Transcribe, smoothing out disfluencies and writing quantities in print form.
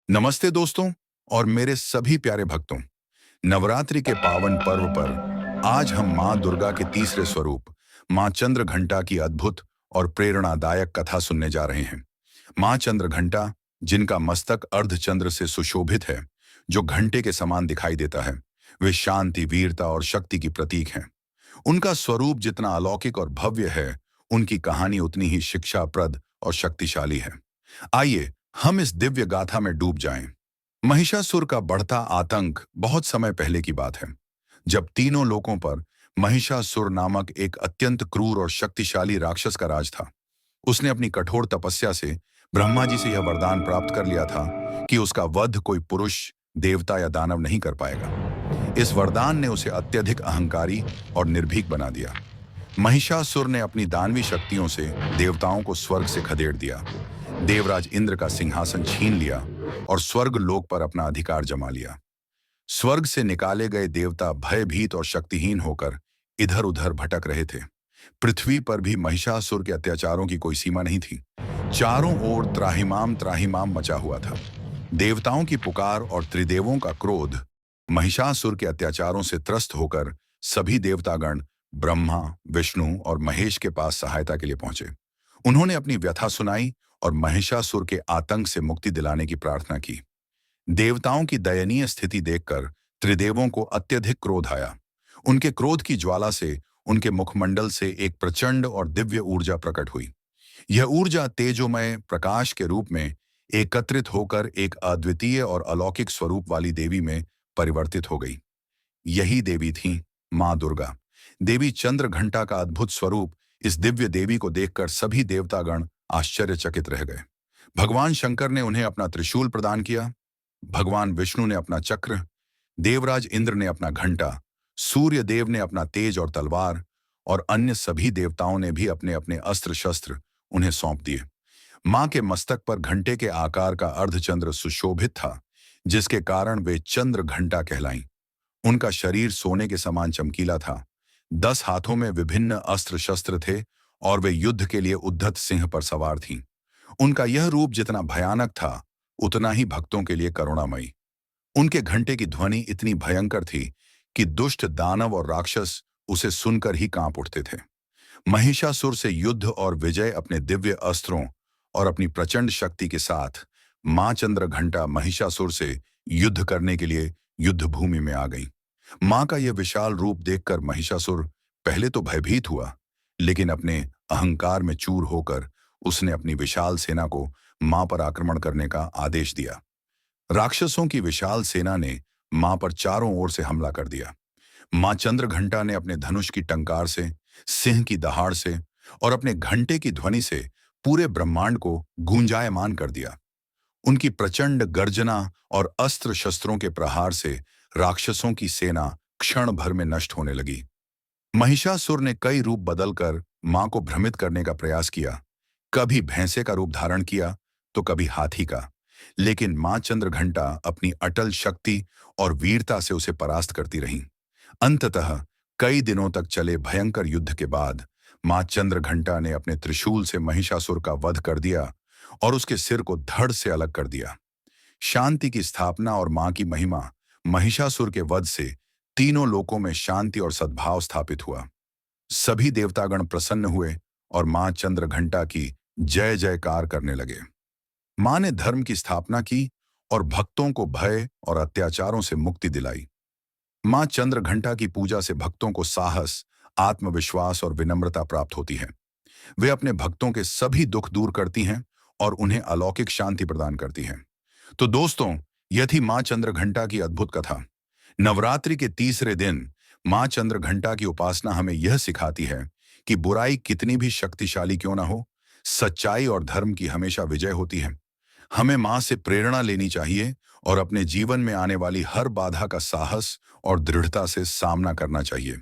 नमस्ते दोस्तों और मेरे सभी प्यारे भक्तों। नवरात्रि के पावन पर्व पर आज हम मां दुर्गा के तीसरे स्वरूप मां चंद्रघंटा की अद्भुत और प्रेरणादायक कथा सुनने जा रहे हैं। मां चंद्रघंटा, जिनका मस्तक अर्धचंद्र से सुशोभित है, जो घंटे के समान दिखाई देता है, वे शांति, वीरता और शक्ति की प्रतीक हैं। उनका स्वरूप जितना अलौकिक और भव्य है, उनकी कहानी उतनी ही शिक्षाप्रद और शक्तिशाली है। आइए हम इस दिव्य गाथा में डूब जाएं। महिषासुर का बढ़ता आतंक बहुत समय पहले की बात है, जब तीनों लोकों पर महिषासुर नामक एक अत्यंत क्रूर और शक्तिशाली राक्षस का राज था। उसने अपनी कठोर तपस्या से ब्रह्मा जी से यह वरदान प्राप्त कर लिया था कि उसका वध कोई पुरुष, देवता या दानव नहीं कर पाएगा। इस वरदान ने उसे अत्यधिक अहंकारी और निर्भीक बना दिया। महिषासुर ने अपनी दानवी शक्तियों से देवताओं को स्वर्ग से खदेड़ दिया। देवराज इंद्र का सिंहासन छीन लिया और स्वर्ग लोक पर अपना अधिकार जमा लिया। स्वर्ग से निकाले गए देवता भयभीत और शक्तिहीन होकर इधर उधर भटक रहे थे। पृथ्वी पर भी महिषासुर के अत्याचारों की कोई सीमा नहीं थी। चारों ओर त्राहिमाम त्राहिमाम मचा हुआ था। देवताओं की पुकार और त्रिदेवों का क्रोध महिषासुर के अत्याचारों से त्रस्त होकर सभी देवतागण ब्रह्मा, विष्णु और महेश के पास सहायता के लिए पहुंचे। उन्होंने अपनी व्यथा सुनाई और महिषासुर के आतंक से मुक्ति दिलाने की प्रार्थना की। देवताओं की दयनीय स्थिति देखकर त्रिदेवों को अत्यधिक क्रोध आया। उनके क्रोध की ज्वाला से उनके मुखमंडल से एक प्रचंड और दिव्य ऊर्जा प्रकट हुई। यह ऊर्जा तेजोमय प्रकाश के रूप में एकत्रित होकर एक अद्वितीय और अलौकिक स्वरूप वाली देवी में परिवर्तित हो गई। यही देवी थी मां दुर्गा। देवी चंद्रघंटा का अद्भुत स्वरूप इस दिव्य देवी को देखकर सभी देवतागण आश्चर्यचकित रह गए। भगवान शंकर ने उन्हें अपना त्रिशूल प्रदान किया, भगवान विष्णु ने अपना चक्र, देवराज इंद्र ने अपना घंटा, सूर्य देव ने अपना तेज और तलवार, और अन्य सभी देवताओं ने भी अपने अपने अस्त्र शस्त्र उन्हें सौंप दिए। मां के मस्तक पर घंटे के आकार का अर्धचंद्र सुशोभित था, जिसके कारण वे चंद्र घंटा कहलाईं। उनका शरीर सोने के समान चमकीला था। 10 हाथों में विभिन्न अस्त्र शस्त्र थे और वे युद्ध के लिए उद्धत सिंह पर सवार थीं। उनका यह रूप जितना भयानक था, उतना ही भक्तों के लिए करुणामयी। उनके घंटे की ध्वनि इतनी भयंकर थी कि दुष्ट दानव और राक्षस उसे सुनकर ही कांप उठते थे। महिषासुर से युद्ध और विजय अपने दिव्य अस्त्रों और अपनी प्रचंड शक्ति के साथ मां चंद्रघंटा महिषासुर से युद्ध करने के लिए युद्ध भूमि में आ गई। मां का यह विशाल रूप देखकर महिषासुर पहले तो भयभीत हुआ, लेकिन अपने अहंकार में चूर होकर उसने अपनी विशाल सेना को मां पर आक्रमण करने का आदेश दिया। राक्षसों की विशाल सेना ने मां पर चारों ओर से हमला कर दिया। मां चंद्रघंटा ने अपने धनुष की टंकार से, सिंह की दहाड़ से और अपने घंटे की ध्वनि से पूरे ब्रह्मांड को गूंजायमान कर दिया। उनकी प्रचंड गर्जना और अस्त्र शस्त्रों के प्रहार से राक्षसों की सेना क्षण भर में नष्ट होने लगी। महिषासुर ने कई रूप बदलकर मां को भ्रमित करने का प्रयास किया। कभी भैंसे का रूप धारण किया तो कभी हाथी का, लेकिन मां चंद्रघंटा अपनी अटल शक्ति और वीरता से उसे परास्त करती रहीं। अंततः कई दिनों तक चले भयंकर युद्ध के बाद मां चंद्रघंटा ने अपने त्रिशूल से महिषासुर का वध कर दिया और उसके सिर को धड़ से अलग कर दिया। शांति की स्थापना और मां की महिमा महिषासुर के वध से तीनों लोकों में शांति और सद्भाव स्थापित हुआ। सभी देवतागण प्रसन्न हुए और मां चंद्रघंटा की जय जयकार करने लगे। मां ने धर्म की स्थापना की और भक्तों को भय और अत्याचारों से मुक्ति दिलाई। मां चंद्रघंटा की पूजा से भक्तों को साहस, आत्मविश्वास और विनम्रता प्राप्त होती है। वे अपने भक्तों के सभी दुख दूर करती हैं और उन्हें अलौकिक शांति प्रदान करती हैं। तो दोस्तों, यह थी मां चंद्रघंटा की अद्भुत कथा। नवरात्रि के तीसरे दिन मां चंद्रघंटा की उपासना हमें यह सिखाती है कि बुराई कितनी भी शक्तिशाली क्यों ना हो, सच्चाई और धर्म की हमेशा विजय होती है। हमें मां से प्रेरणा लेनी चाहिए और अपने जीवन में आने वाली हर बाधा का साहस और दृढ़ता से सामना करना चाहिए।